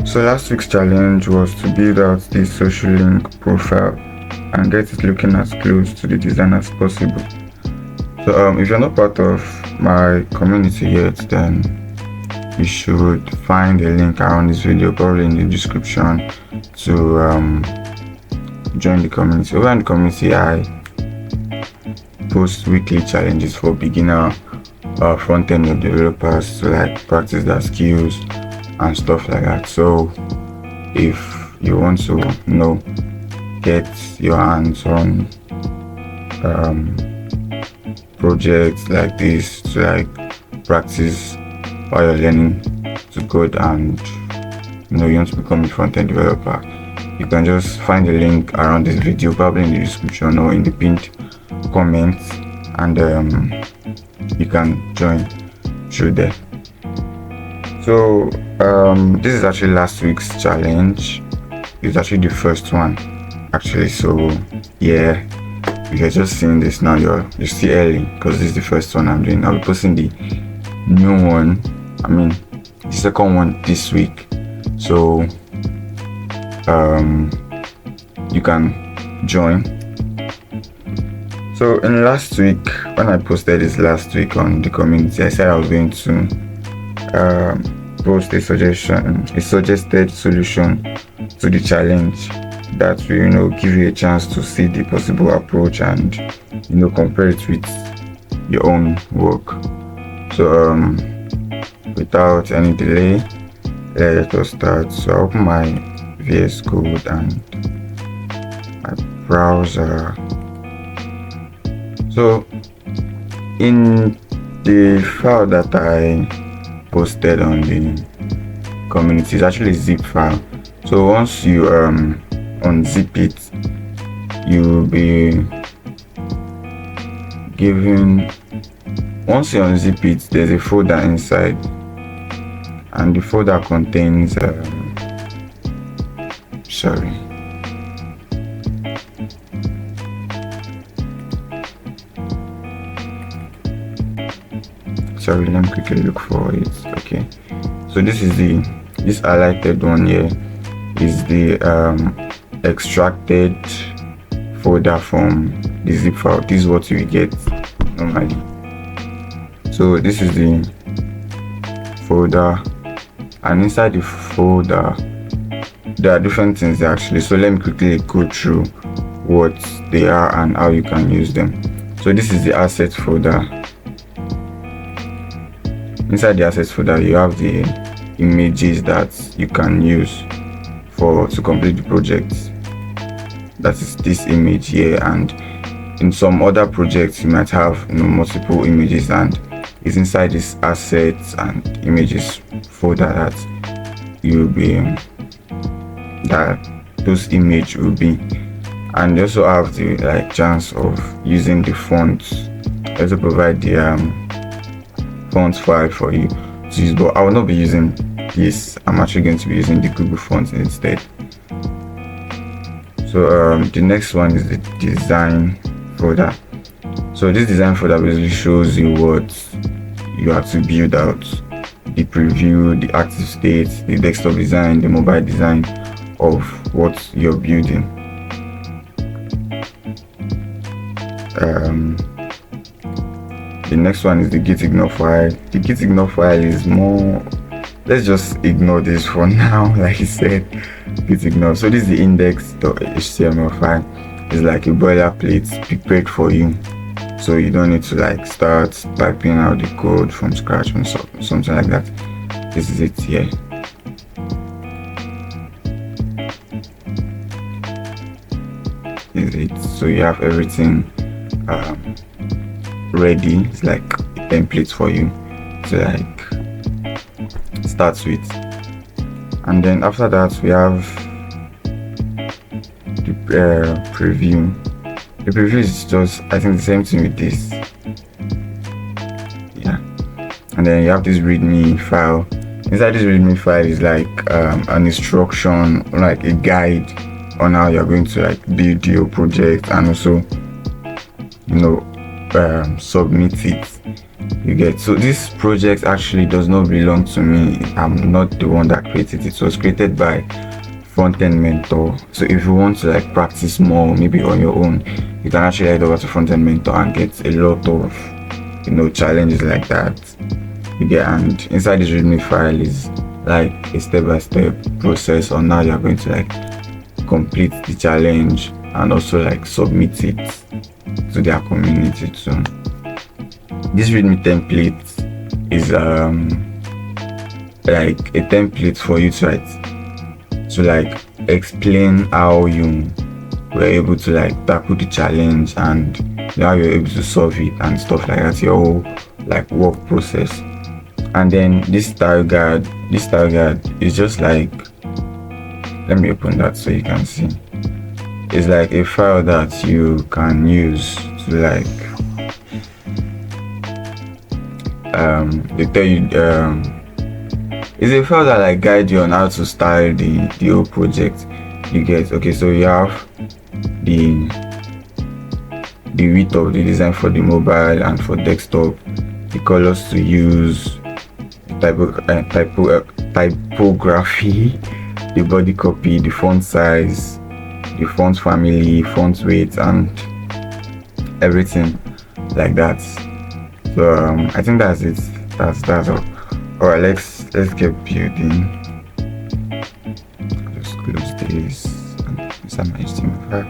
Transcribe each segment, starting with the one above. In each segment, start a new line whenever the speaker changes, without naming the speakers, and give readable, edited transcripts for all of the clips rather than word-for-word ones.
So last week's challenge was to build out the social link profile and get it looking as close to the design as possible. So if you're not part of my community yet, then you should find a link around this video, probably in the description, to join the community. Over in the community, I post weekly challenges for beginner front-end web developers to like practice their skills and stuff like that. So if you want to get your hands on projects like this to like practice while you're learning to code, and you want to become a front-end developer, you can just find the link around this video, probably in the description or in the pinned comments, and you can join through there. So this is actually last week's challenge. It's actually the first one actually, so yeah, if you're just seeing this now, you're still early because this is the first one I'm doing. I'll be posting the new one, the second one this week, so you can join. So in last week, when I posted this last week on the community, I said I was going to post a suggested solution to the challenge that will give you a chance to see the possible approach and compare it with your own work. So without any delay, let us start. So I open my VS Code and my browser. So in the file that I posted on the community, it's actually a zip file. So once you unzip it, you'll be given, once you unzip it, there's a folder inside, and the folder contains sorry, let me quickly look for it. Okay, so this highlighted one here is the extracted folder from the zip file. This is what you get normally. So this is the folder, and inside the folder there are different things actually. So let me quickly go through what they are and how you can use them. So this is the assets folder. Inside the assets folder, you have the images that you can use to complete the project. That is this image here, and in some other projects you might have multiple images, and it's inside this assets and images folder that those images will be. And you also have the chance of using the fonts. I also provide the font file for you to use, but I will not be using this. I'm actually going to be using the Google fonts instead. So the next one is the design folder. So this design folder basically shows you what you have to build out: the preview, the active state, the desktop design, the mobile design of what you're building. The next one is the gitignore file. The gitignore file is more, let's just ignore this for now. Like I said, gitignore. So this is the index.html file. It's like a boilerplate prepared for you, so you don't need to start typing out the code from scratch or something like that. This is it here. This is it. So you have everything ready. It's like a template for you to start with. And then after that, we have the preview. The preview is just, I think, the same thing with this. Yeah. And then you have this readme file. Inside this readme file is an instruction, like a guide on how you're going to build your project, and also submit it. You get, so this project actually does not belong to me. I'm not the one that created it. It was created by Front-End Mentor. So if you want to like practice more, maybe on your own, you can actually head over to Front-End Mentor and get a lot of challenges like that. You get, and inside this README file is like a step-by-step process on how you're going to like complete the challenge and also like submit it to their community too. This README template is like a template for you to like explain how you were able to like tackle the challenge and how you're able to solve it and stuff like that, your whole like work process. And then this style guide is just like, let me open that so you can see. It's like a file that you can use to like they tell you it's a file that like guide you on how to style the whole project. You get, okay, so you have the width of the design for the mobile and for desktop, the colors to use, typography, the body copy, the font size, the font family, font weight, and everything like that. So I think that's it. That's all. All right, let's get building. Just close this and insert my HTML.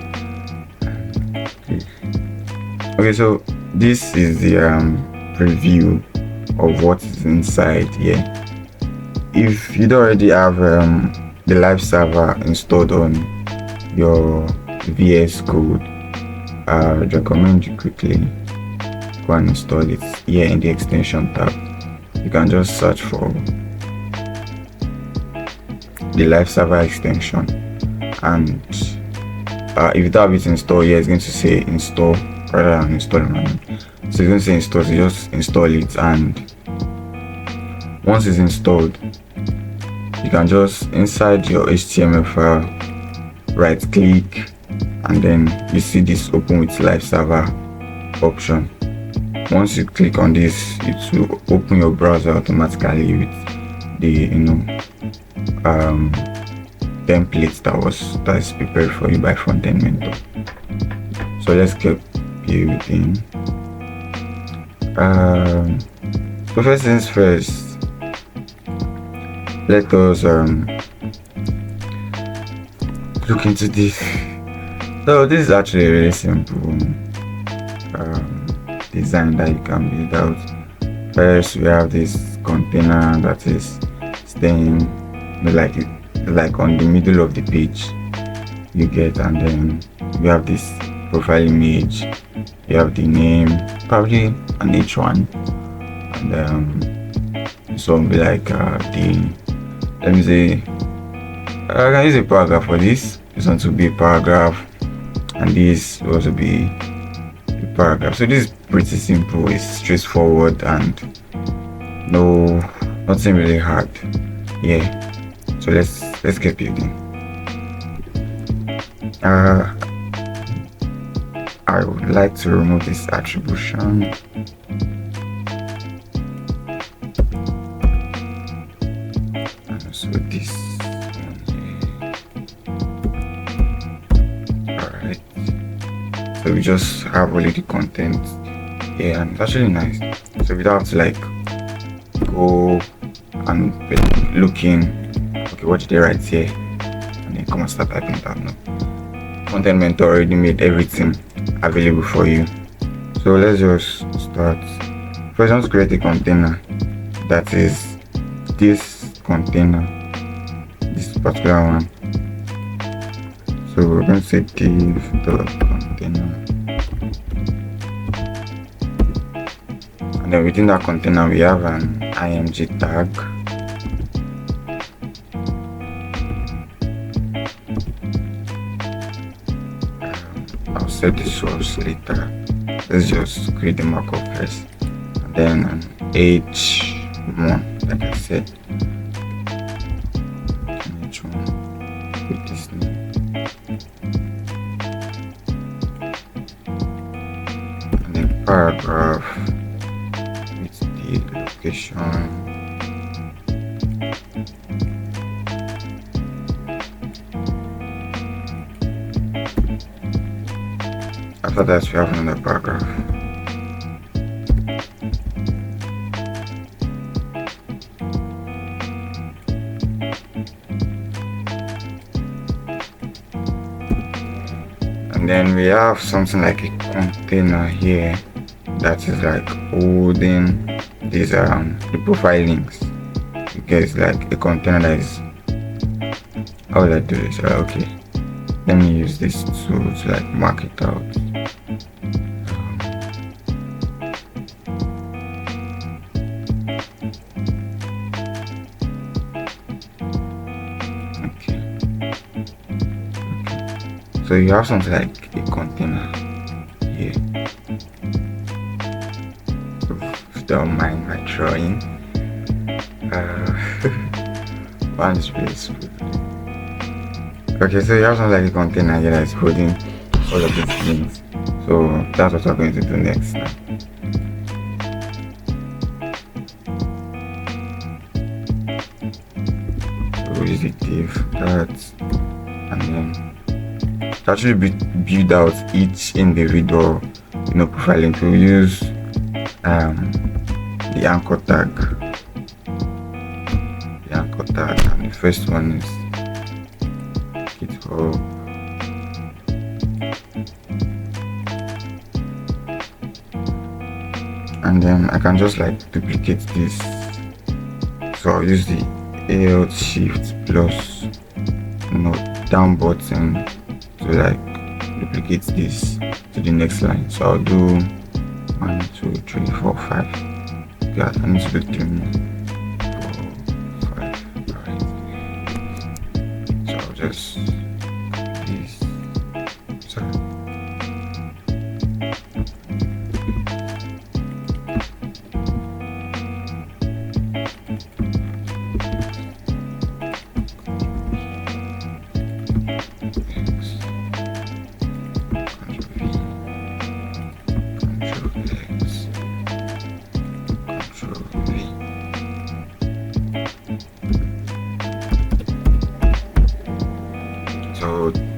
Okay, so this is the preview of what is inside here. If you don't already have the live server installed on your VS Code, I'd recommend you quickly go and install it here in the extension tab. You can just search for the live server extension, and if you don't have it installed here, it's going to say install rather than install manually. So it's going to say install, so you just install it, and once it's installed, you can just inside your HTML file right click, and then you see this open with live server option. Once you click on this, it will open your browser automatically with the template that is prepared for you by Front-End Mentor. So let's get building. So first things first, let us look into this. So this is actually a really simple design that you can build out. First, we have this container that is staying like on the middle of the page, you get, and then we have this profile image, you have the name, probably an H1, and so will be like let me say I can use a paragraph for this. This one to be a paragraph, and this will also be a paragraph. So this is pretty simple, it's straightforward, and nothing really hard. Yeah, so let's get building. I would like to remove this attribution. And also this one here. Alright, so we just have only the content here, and it's actually nice. So we don't have to like go and be looking, okay, what did they write here, and then come and start typing that. No, Front-End Mentor already made everything available for you. So let's just start. First, I want to create a container that is this container, this particular one. So we're going to say div.container, and then within that container we have an img tag. I'll set the source later. Let's just create the markup first, and then an h1, like I said, h1 with this name, and then paragraph location. After that, we have another paragraph. And then we have something like a container here that is like holding these the profile links, because it's like a container that is, how would I do this? Okay, let me use this tool to like mark it out. So you have something like a container here. Don't mind my drawing. One is really smooth. Okay, so you have something like a container here that is holding all of these things. So that's what we're going to do next now. So use the div that, and then to actually build out each individual, profiling, to use the anchor tag. And the first one is GitHub. And then I can just like duplicate this. So I'll use the Alt Shift plus down button to like duplicate this to the next line. So I'll do 1, 2, 3, 4, 5. Yeah, I need to do 3 more. 4, 5. Alright. So I'll just this. Sorry.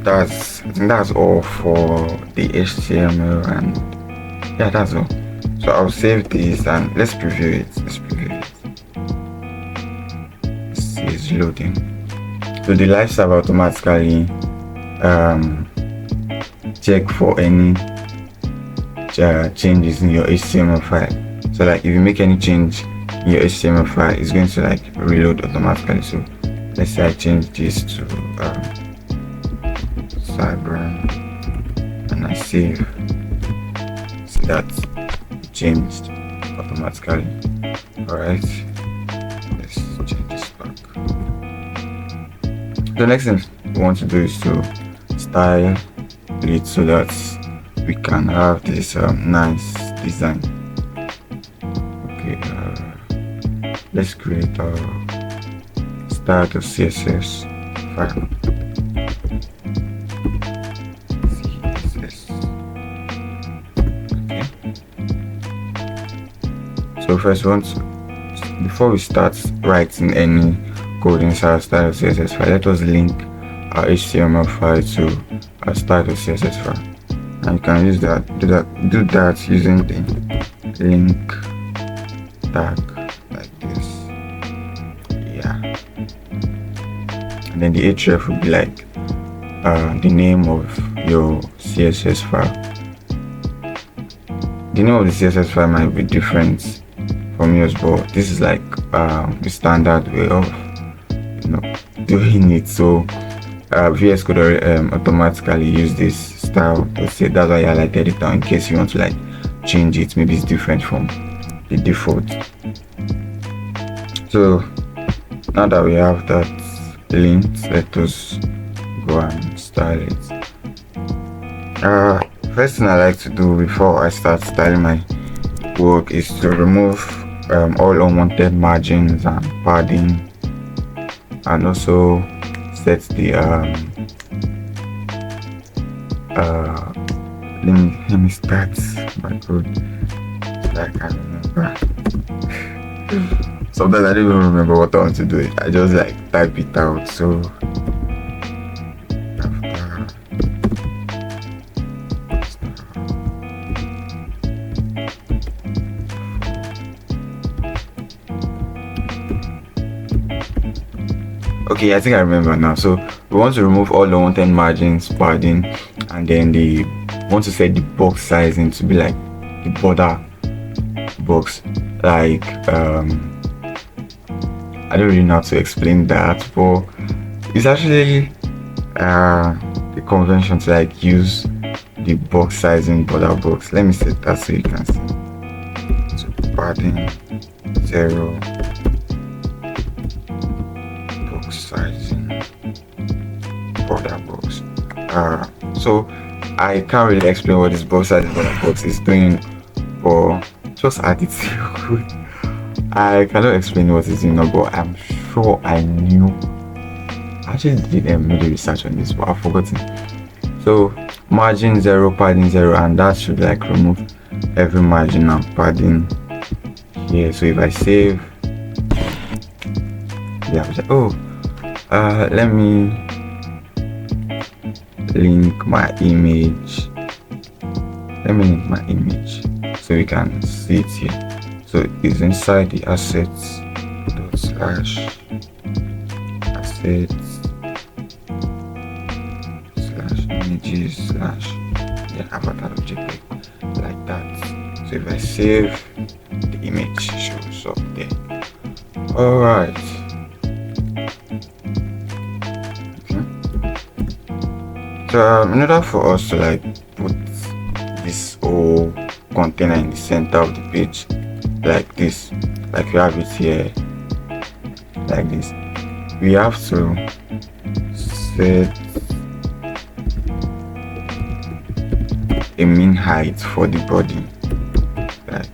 So I think that's all for the HTML, and yeah, that's all. So I'll save this and let's preview it. This is loading. So the live server automatically check for any changes in your HTML file. So like if you make any change in your HTML file, it's going to like reload automatically. So let's say I change this to Cyber and I save. See that it changed automatically. Alright, let's change this back. The next thing we want to do is to style it so that we can have this nice design. Okay, let's create our style.css file. So first, before we start writing any code inside our style.css file, let us link our HTML file to our style.css file, and you can use that. Do that using the link tag like this. Yeah, and then the href will be like the name of your CSS file. The name of the CSS file might be different from yours, but this is like the standard way of doing it. So VS Code automatically use this style to say, that's why I highlighted it down in case you want to like change it. Maybe it's different from the default. So now that we have that linked, let us go and style it. First thing I like to do before I start styling my work is to remove all unwanted margins and padding, and also set the let me start my code so I can remember. Sometimes I don't even remember what I want to do. I just like type it out. So after okay, I think I remember now. So we want to remove all the unwanted margins, padding, and then the want to set the box sizing to be like the border box. Like I don't really know how to explain that, but it's actually the convention to like use the box sizing border box. Let me set that so you can see. So padding 0, box sizing border box. So I can't really explain what this box sizing border box is doing, but just add it to your code. I cannot explain what it's doing now, but I'm sure I knew. I actually did made a research on this, but I've forgotten. So margin 0, padding 0, and that should like remove every margin and padding here. So if I save, yeah, oh, let me link my image. Let me link my image so we can see it here. So it's inside the assets dot slash assets slash images slash avatar object like that. So if I save, the image shows up there. All right. Okay. So in order for us to like put this whole container in the center of the page, like this, like we have it here, like this, we have to set a mean height for the body, like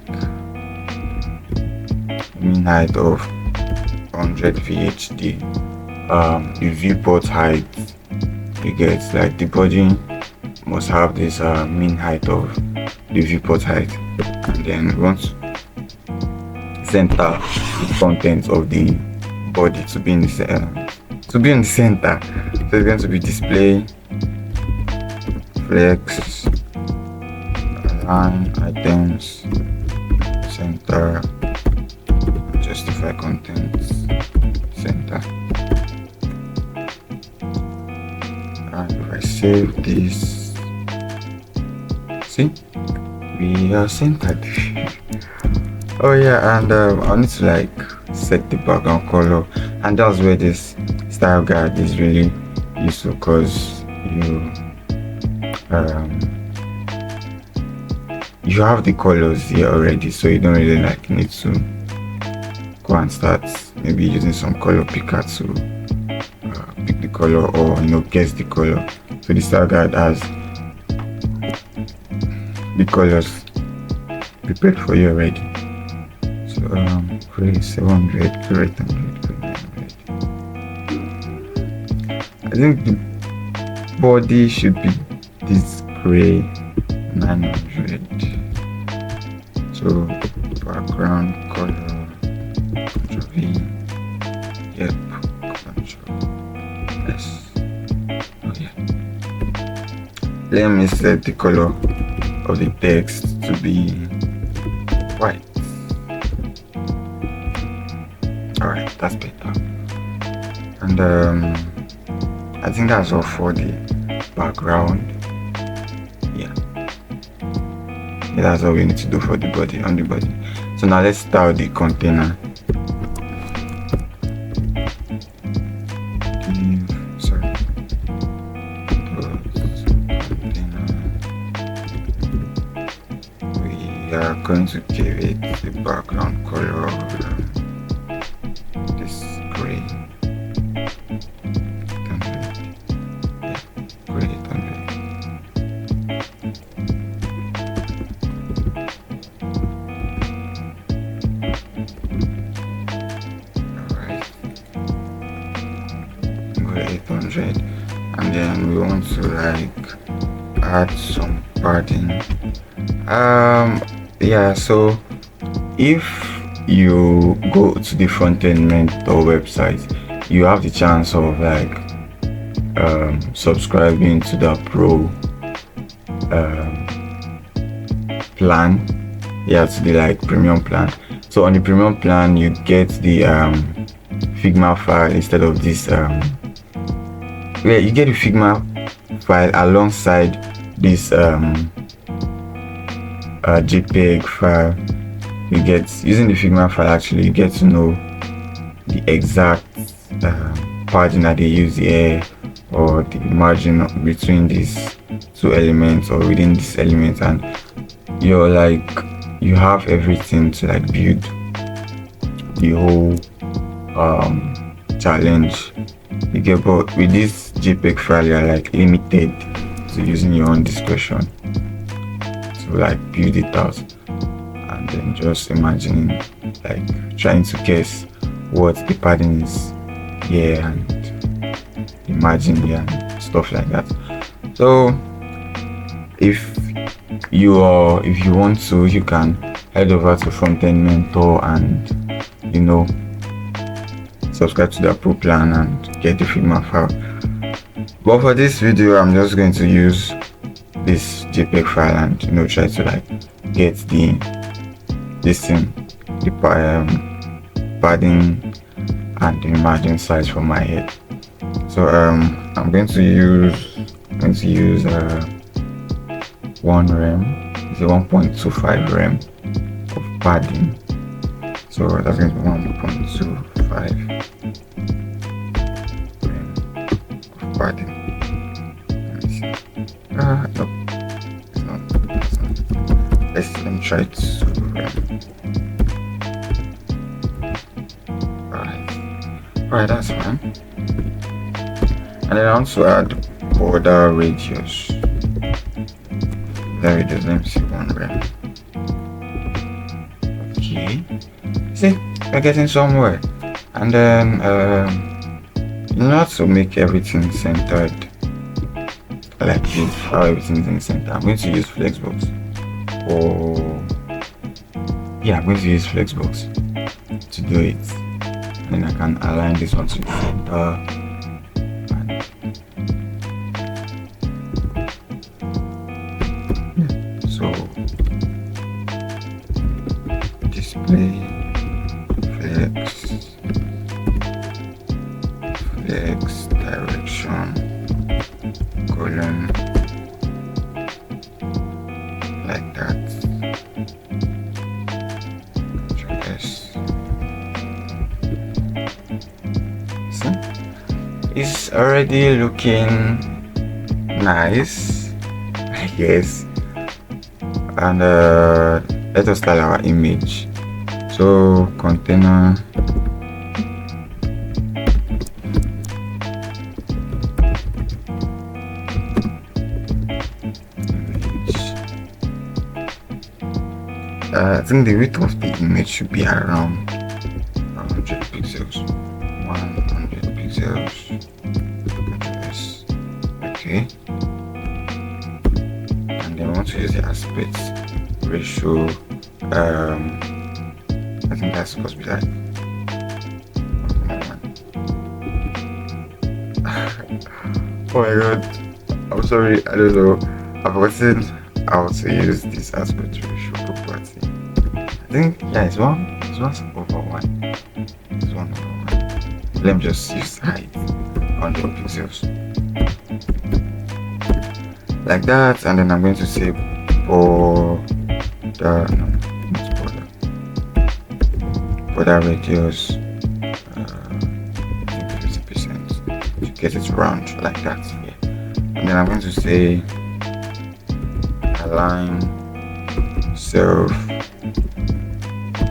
mean height of 100 VHD. The viewport height, you get, like the body must have this mean height of the viewport height, and then we want to center the contents of the body to be in the center. So it's going to be display, flex, align items, center, justify contents, center. And if I save this, see, we are centered. Oh yeah, and I need to like set the background color, and that's where this style guide is really useful, because you have the colors here already, so you don't really like need to go and start maybe using some color picker to pick the color, or guess the color. So the style guide has the colors prepared for you already. So gray 700, gray 800, gray 900. I think the body should be this gray 900. So background color, Ctrl V, yep, Ctrl S. Oh yeah. Let me set the color of the text to be white. Alright, that's better. And I think that's all for the background. Yeah, that's all we need to do for the body, on the body. So now let's style the container. We are going to give it the background color of this gray. And then we want to like add some padding. Yeah, so if you go to the front-end mentor website, you have the chance of like subscribing to the pro plan. Yeah, to the like premium plan. So on the premium plan, you get the Figma file instead of this yeah, you get the Figma file alongside this JPEG file. You get, using the Figma file, actually you get to know the exact padding that they use here, or the margin between these two elements or within this element, and you're like, you have everything to like build the whole challenge. You get, but with this JPEG file, you're like limited to using your own discretion to like build it out. And then just imagining like trying to guess what the padding is here and imagine here and stuff like that. So if you want to, you can head over to Frontend Mentor and subscribe to the pro plan and get the Figma file. But for this video, I'm just going to use this JPEG file and try to like get the padding and the margin size for my head. So I'm going to use 1 rem, it's a 1.25 rem of padding. So that's going to be 1.25 rem of padding. Let me see. Nope, it's not. Let me try 2 rem. Alright, that's fine. And then I want to add border radius. Let me see, 1 rem. Okay, see, we're getting somewhere. And then to make everything centered like this, how everything is in the center, I'm going to use Flexbox. I'm going to use Flexbox to do it. And then I can align this one to the center. So display flex direction column like that. Yes. See, it's already looking nice, I guess. And let us style our image. So container image. I think the width of the image should be around 100 pixels. 100 pixels. Okay. And then we want to use the aspect ratio. I think that's supposed to be like oh my god, I'm sorry, I don't know, I've forgotten how to use this aspect ratio property. I think it's 1/1. It's 1/1. Let me just use height 100 pixels like that. And then I'm going to say border radius 50% to get it round like that. Yeah. And then I'm going to say align self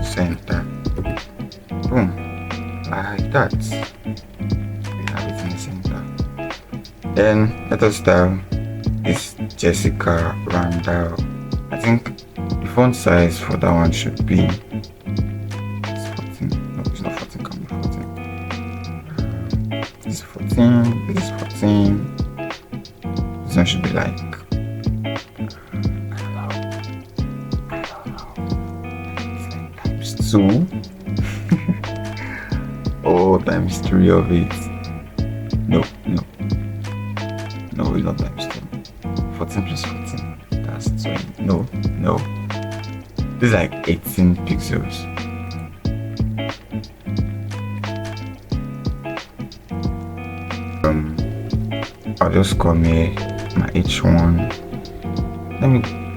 center. Boom, like that. We have it in the center. Then let us style this Jessica Randall. I think the font size for that one should be 14. No, it's not 14. Can be 14. This is 14. This is 14. This one should be like, I don't know. It's like times 2. 3 of it. No, it's not times 10. 14 plus 14. That's 20. No. This is like 18 pixels. I'll just come here, my H1.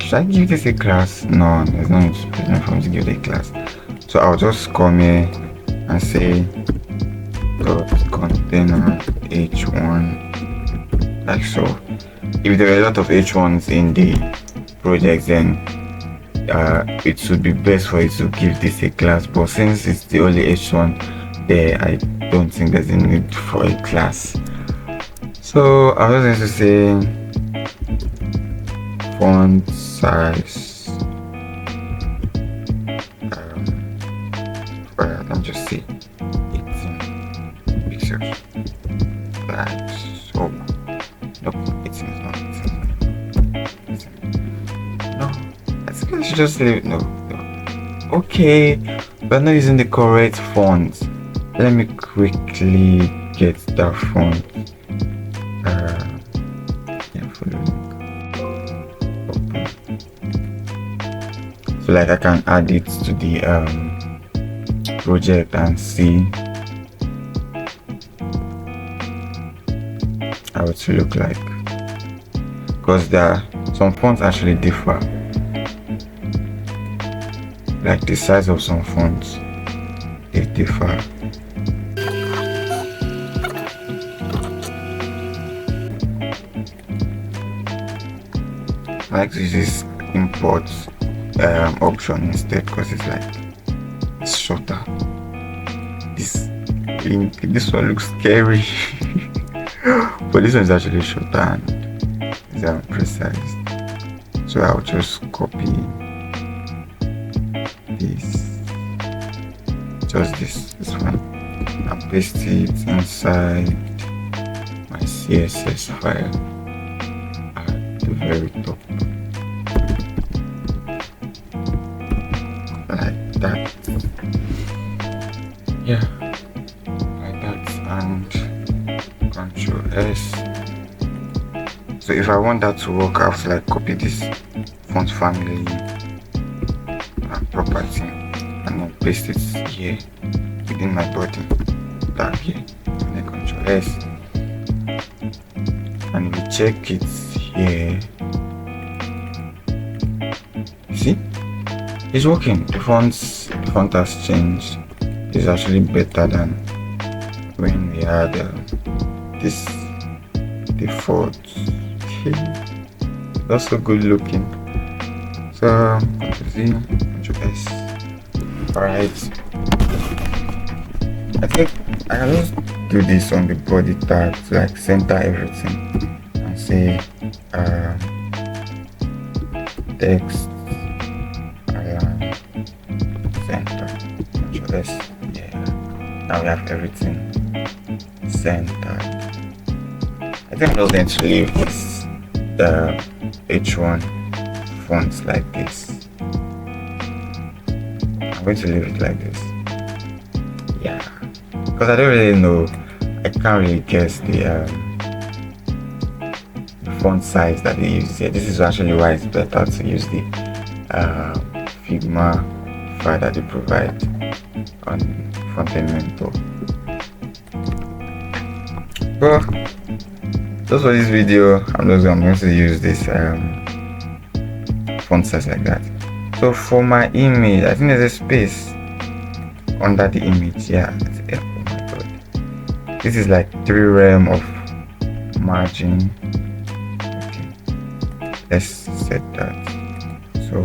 Should I give this a class? No, there's no need for me to give it a class. So I'll just come here and say dot container H1, like so. If there are a lot of H1s in the project, then it would be best for you to give this a class, but since it's the only H1 there, I don't think there's a need for a class. So I was going to say font size, let me just say 18 pixels, like so. Nope, 18 is not 18. No, I think I should just leave it. No. Okay, we're not using the correct font. Let me quickly get that font. So like I can add it to the project and see how it will look like, because some fonts actually differ, like the size of some fonts, they differ. I like to use this import option instead, because it's shorter. This one looks scary but this one is actually shorter and it's precise. So I'll just copy this one and paste it inside my CSS file at the very top, like that. Yeah, like that, and Control S. So if I want that to work, I have to copy this font family and property and then paste it here within my body tag here, and then Control S. And if you check it here, see, it's working. The font has changed. It's actually better than when we had this default. That's so good looking. So Ctrl Z, Ctrl S. Alright, I think I can just do this on the body tag to center everything and say text align center. Ctrl S. Yeah, now we have everything centered. I think I'm just going to leave the H1 fonts like this. I'm going to leave it like this. Yeah, because I don't really know. I can't really guess the font size that they use here. This is actually why it's better to use the Figma file that they provide on Frontend Mentor. But just for this video, I'm going to use this font size like that. So for my image, I think there's a space under the image. Yeah, oh my god, this is like 3 rem of margin. Okay, let's set that. So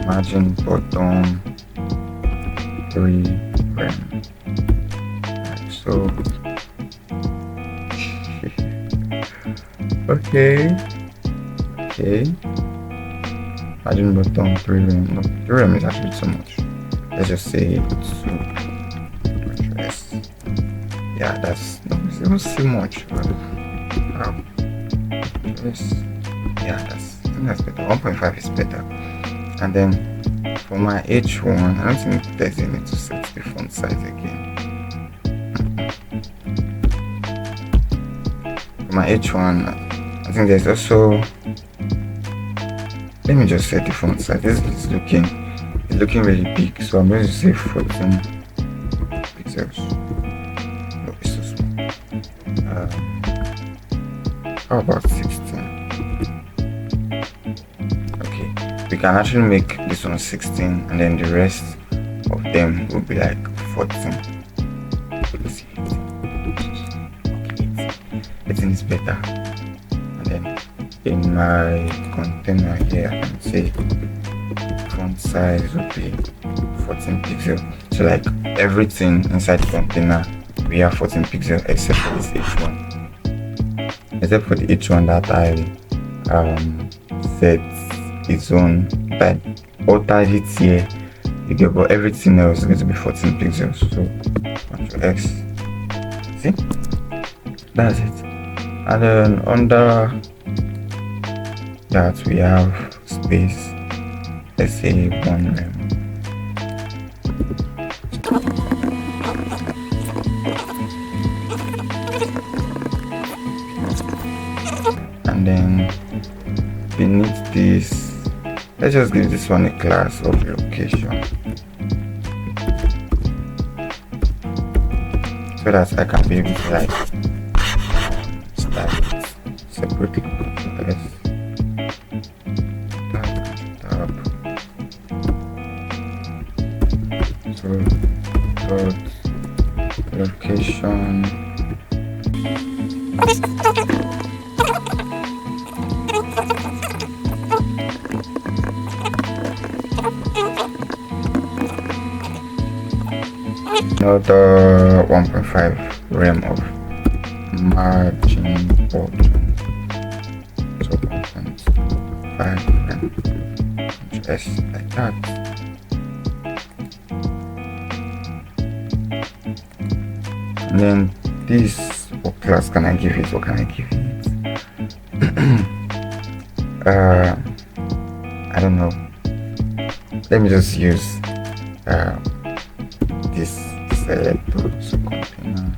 margin bottom 3 rem, like so. Okay. Margin bottom 3 rem. No, 3 rem is actually too much. Let's just say 2. Yeah, that's no, it's too much. But, yeah, I think that's better. 1.5 is better. And then for my H1, I don't think there's a need to set the font size again. my H1, I think there's also, let me just set the font size. This is looking really big, so I'm going to say 14 pixels. No, it's so small. How about 16? Okay, we can actually make this one 16, and then the rest of them will be like 14. Let's see. Okay, 18 is better. And then in my container here, I can say font size would be 14 pixels. So like everything inside the container, we have 14 pixels except for this H1. Except for the H1 that I set its own, that altered it here. You get, but everything else is going to be 14 pixels. So Ctrl X. See? That's it. And then under that we have space. Let's say 1 rem. And then beneath this, let's just give this one a class of location, so that I can be able to like style it separately. So dot location. Another 1.5 rem of margin bottom. So 1.5 rem. Just like that. And then this, what class can I give it? What can I give it? I don't know. Let me just use this selector. So container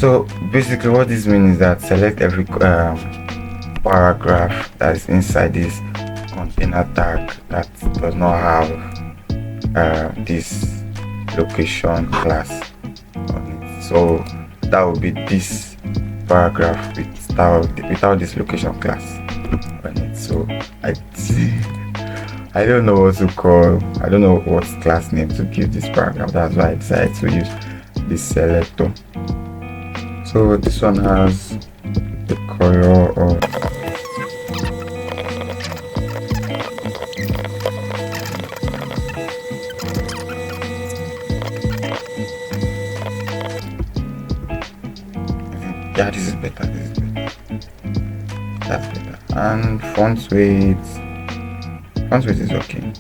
So basically what this means is that select every paragraph that is inside this container tag that does not have this location class on it. So that would be this paragraph without this location class on it. So I don't know what to call, I don't know what class name to give this paragraph. That's why I decided to use this selector. So this one has the color of yeah, this is better, that's better. And font weight is okay.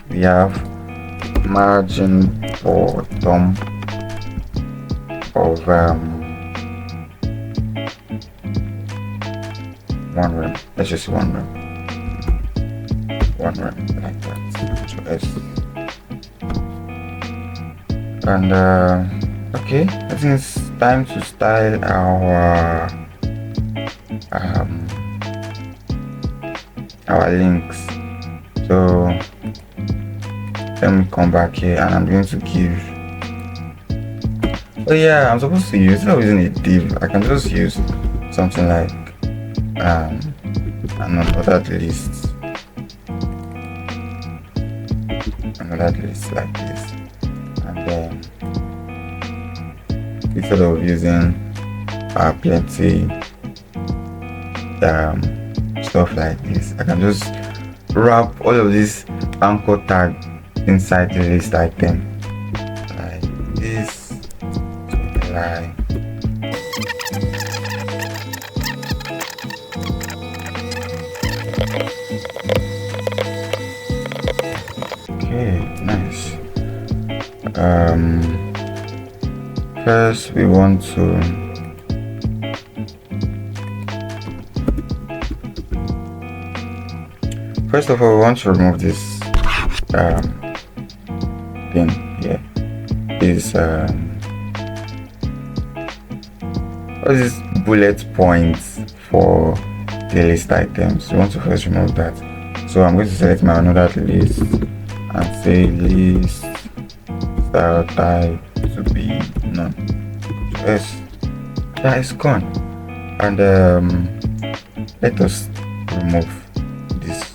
We have margin bottom of 1 rem. Let's just 1 rem. 1 rem like that. So S. And okay, I think it's time to style our links. So let me come back here, and I'm going to give. Oh yeah, I'm supposed to use, instead of using a div, I can just use something like another list like this, and then instead of using plenty stuff like this, I can just wrap all of this anchor tag inside the list item like this. Line. Okay, nice. First we want to First of all, we want to remove this thing here. Is what is bullet points for the list items? We want to first remove that. So I'm going to select my another list and say list style type to be none. Yes, that is gone. And let us remove this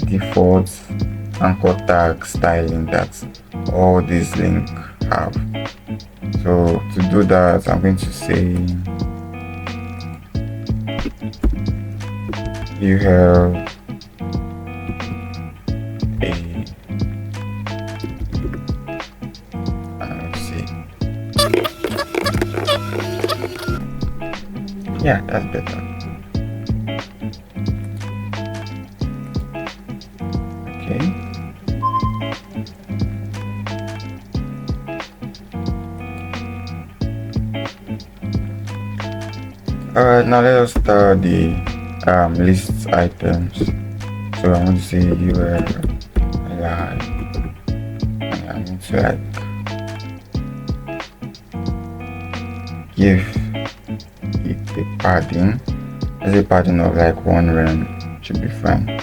default anchor tag styling that all these links have. So to do that, I'm going to say you have let's see, yeah, that's better. Okay. Alright, now let us start the list items. So I'm going to say URL alive, and I'm going to give it a padding. As a padding of like 1 rem should be fine.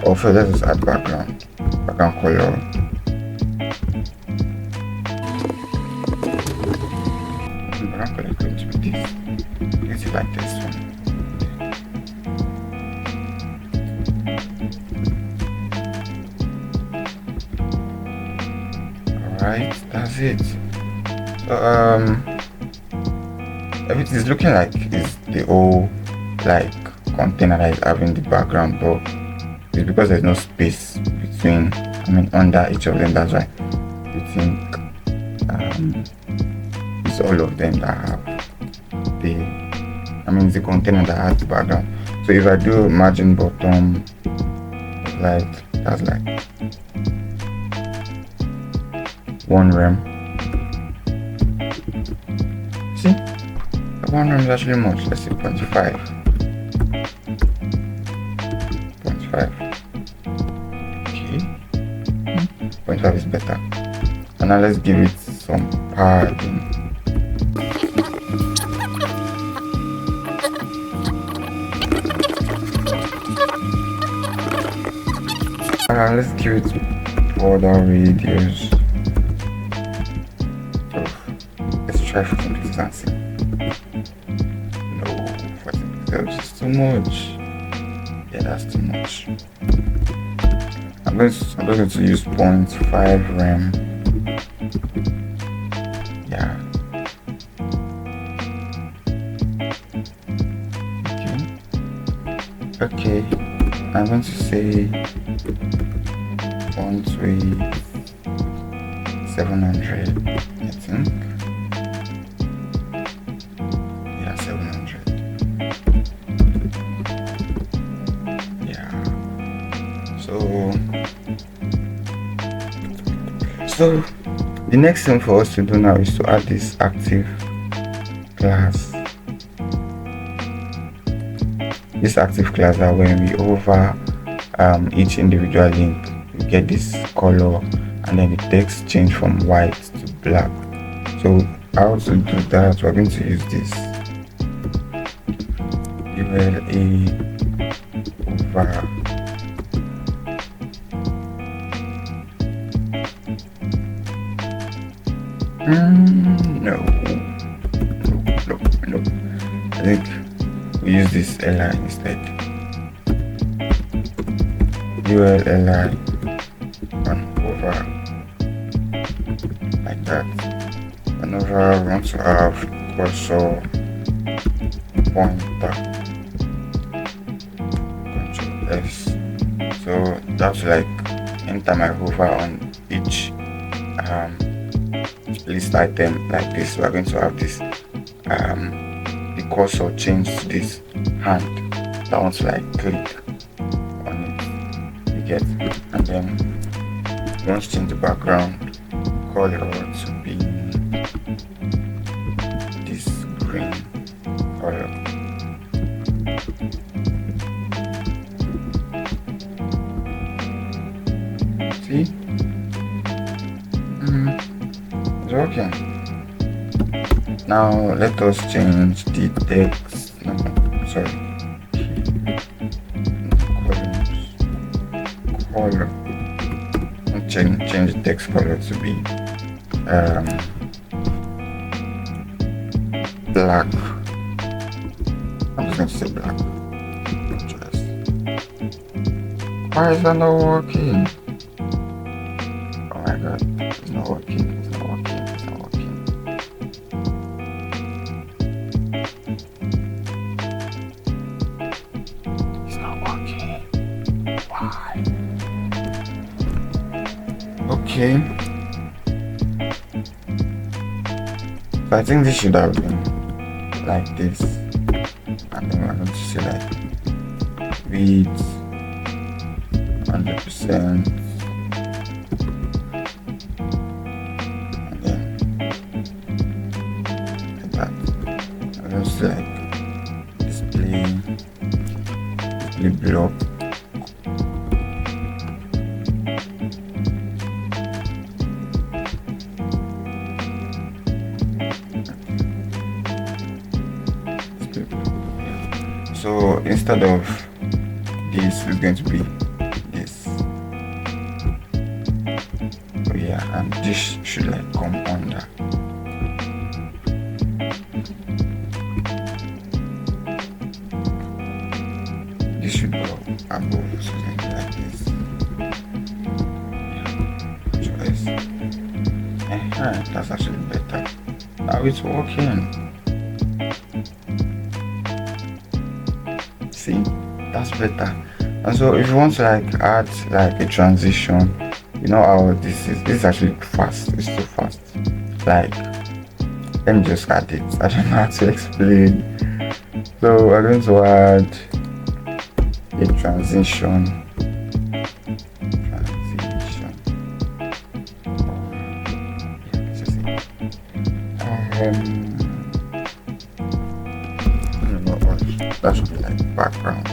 Also, let us add background color. Background color is going to be this. Let's see like this one. Alright, that's it. So everything is looking like it's the whole like container that is having the background, but it's because there's no space between, under each of them. That's why you think it's all of them that have it's the container that has the background. So if I do margin bottom, like that's like 1 rem. See, 1 rem is actually much. Let's say 0.5. 0.5. Okay. 0.5 is better. And now let's give it some padding. Let's give it border radius. Let's try 14 pixels. No, 14 pixels is too much. Yeah, that's too much. I'm going to use 0.5 rem. Yeah. Okay. I'm going to say font weight 700, I think. Yeah, 700. Yeah. So the next thing for us to do now is to add this active class. This active class that when we over each individual link, we get this color, and then the text change from white to black. So how to do that? We're going to use this URL over no. I think we use this li instead. URL li and over like that. Whenever we want to have cursor pointer, Control S. So that's like anytime I hover on each list item like this, we're going to have this the cursor change to this hand that I want to like click on it, you get, and then once change the background color to be this green color. working. Now let us change the text. No, sorry. Color. Change the text color to be black. I'm just going to say black. Why is that not working? Oh my god, it's not working, it's not working, it's not working. It's not working. Why? Okay. So I think this should have been like this. And then we're going to say like width 100%. And then like that. I'm going to say like display block. So instead of this, it's going to be this. Oh yeah, and this should like come under. This should go above, so something like this. Choice. That's actually better. Now it's working. See, that's better. And so if you want to like add like a transition, you know how this is actually fast. It's so fast. Like, let me just add it. I don't know how to explain. So we're going to add a transition. That should be like background.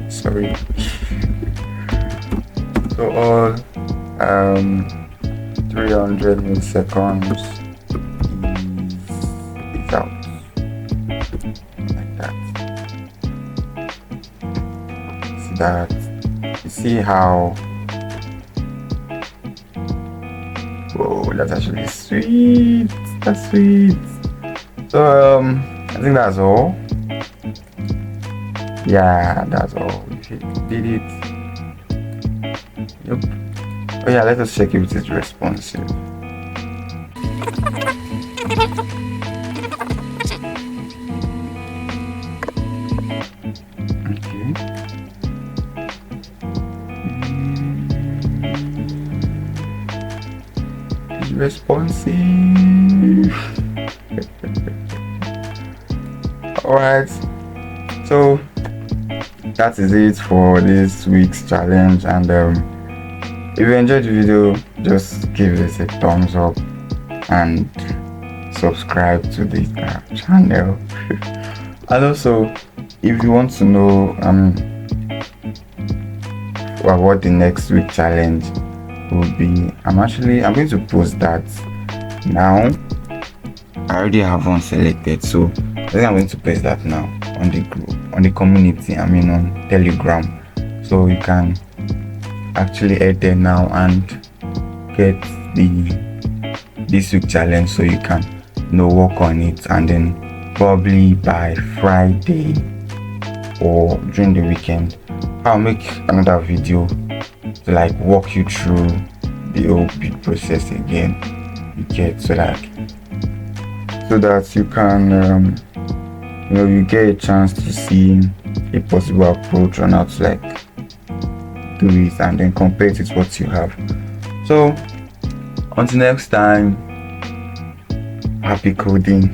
Sorry. So all 300 milliseconds is out like that. See that? You see how? Whoa, that's actually sweet. That's sweet. So I think that's all. Yeah, that's all. If you did it. Yep. Oh yeah, let us check if it is responsive. Okay. It's responsive. Alright, so that is it for this week's challenge, and if you enjoyed the video, just give this a thumbs up and subscribe to the channel. And also, if you want to know what the next week challenge will be, I'm going to post that now. I already have one selected, so I think I'm going to paste that now on the group, on the community, on Telegram, so you can actually head there now and get this week challenge, so you can work on it, and then probably by Friday or during the weekend I'll make another video to like walk you through the whole bit process again. You get, so that you can you get a chance to see a possible approach on how to like do it, and then compare it with what you have. So until next time, happy coding.